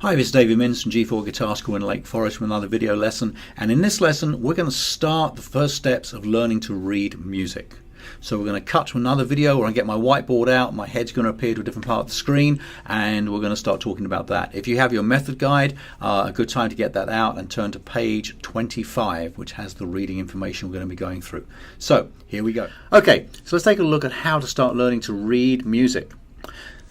Hi, this is David Minns from G4 Guitar School in Lake Forest with another video lesson, and in this lesson we're going to start the first steps of learning to read music. So we're going to cut to another video where I get my whiteboard out, my head's going to appear to a different part of the screen, and we're going to start talking about that. If you have your method guide, a good time to get that out and turn to page 25, which has the reading information we're going to be going through. So here we go. Okay, so let's take a look at how to start learning to read music.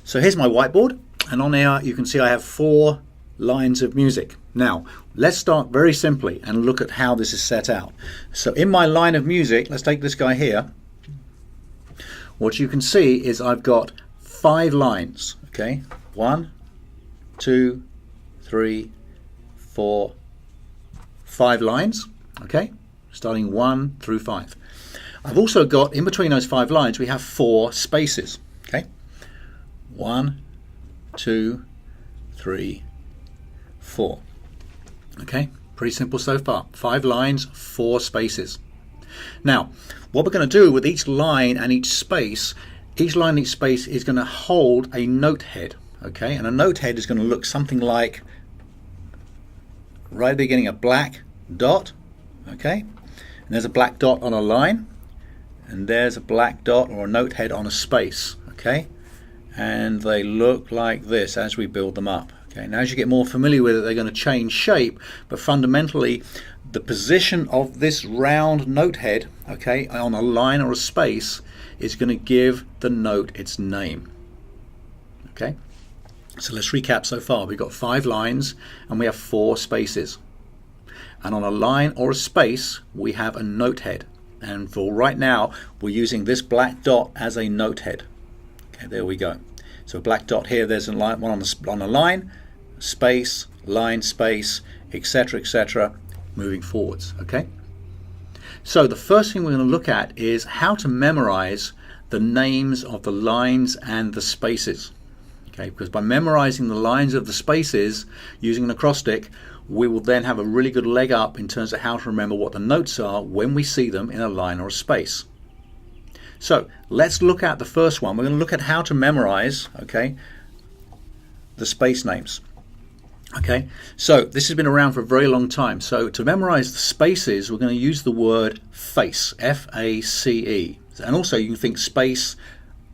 So here's my whiteboard, and on here you can see I have 4 lines of music. Now let's start very simply and look at how this is set out. So in my line of music, let's take this guy here. What you can see is I've got 5 lines. Okay, 1, 2, 3, 4, 5 lines. Okay, starting 1 through 5. I've also got, in between those 5 lines, we have 4 spaces. Okay, 1, 2, 3, 4. Okay, pretty simple so far. 5 lines, 4 spaces. Now, what we're going to do with each line and each line and each space is going to hold a note head. Okay, and a note head is going to look something like, right at the beginning, a black dot. Okay, and there's a black dot on a line, and there's a black dot or a note head on a space. Okay, and they look like this as we build them up. Okay, and as you get more familiar with it, they're going to change shape, but fundamentally the position of this round note head, okay, on a line or a space is going to give the note its name. Okay, so let's recap so far. We've got 5 lines and we have 4 spaces, and on a line or a space we have a note head, and for right now we're using this black dot as a note head. Okay, there we go. So a black dot here, there's a line, one on a line, space, line, space, etc., etc., moving forwards. Okay, so the first thing we're going to look at is how to memorize the names of the lines and the spaces. Okay, because by memorizing the lines of the spaces using an acrostic, we will then have a really good leg up in terms of how to remember what the notes are when we see them in a line or a space. So let's look at the first one. We're going to look at how to memorize, okay, the space names. Okay, so this has been around for a very long time. So to memorize the spaces, we're going to use the word face, F-A-C-E. And also you can think space,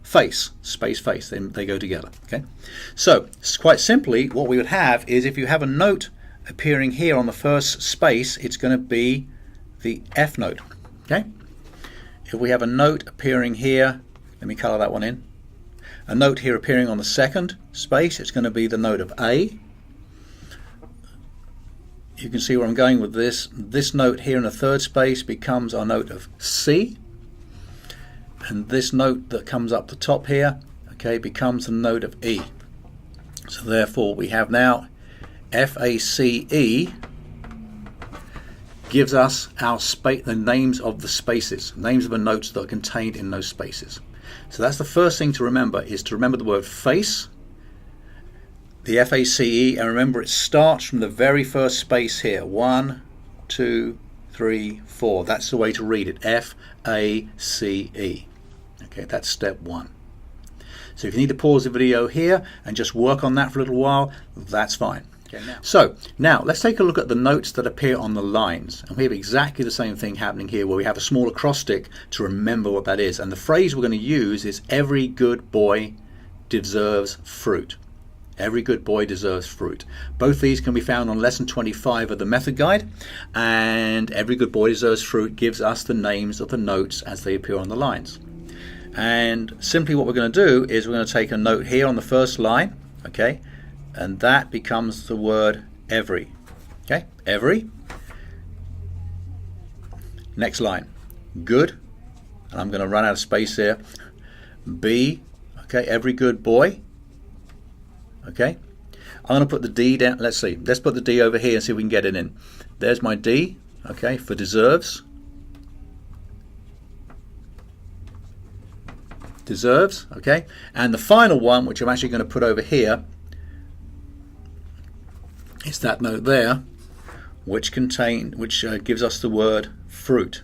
face, space, face. They go together. Okay, so quite simply what we would have is, if you have a note appearing here on the first space, it's going to be the F note. Okay, if we have a note appearing here, let me color that one in. A note here appearing on the second space, it's going to be the note of A. You can see where I'm going with this. This note here in the third space becomes our note of C. And this note that comes up the top here, okay, becomes the note of E. So therefore we have now F-A-C-E gives us our the names of the spaces, names of the notes that are contained in those spaces. So that's the first thing to remember, is to remember the word face, the F-A-C-E, and remember it starts from the very first space here. 1, 2, 3, 4. That's the way to read it, F-A-C-E. Okay, that's step 1. So if you need to pause the video here and just work on that for a little while, that's fine. Okay, so now let's take a look at the notes that appear on the lines, and we have exactly the same thing happening here, where we have a small acrostic to remember what that is, and the phrase we're going to use is every good boy deserves fruit. Every good boy deserves fruit. Both these can be found on lesson 25 of the method guide, and every good boy deserves fruit gives us the names of the notes as they appear on the lines. And simply what we're going to do is we're going to take a note here on the first line, okay, and that becomes the word every. Okay, every. Next line, good, and I'm going to run out of space here. B, okay, every good boy. Okay, I'm going to put the D down. Let's see, let's put the D over here and see if we can get it in. There's my D, okay, for deserves. Deserves, okay, and the final one, which I'm actually going to put over here, is that note there, which gives us the word fruit.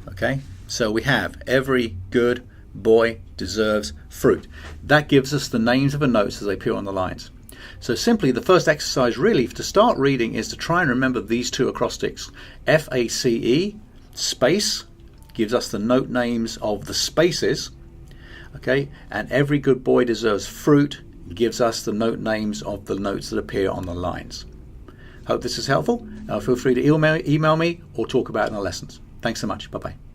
Okay, so we have every good boy deserves fruit. That gives us the names of the notes as they appear on the lines. So simply the first exercise really to start reading is to try and remember these two acrostics. FACE, space, gives us the note names of the spaces. Okay, and every good boy deserves fruit gives us the note names of the notes that appear on the lines. Hope this is helpful. Feel free to email me or talk about it in the lessons. Thanks so much. Bye-bye.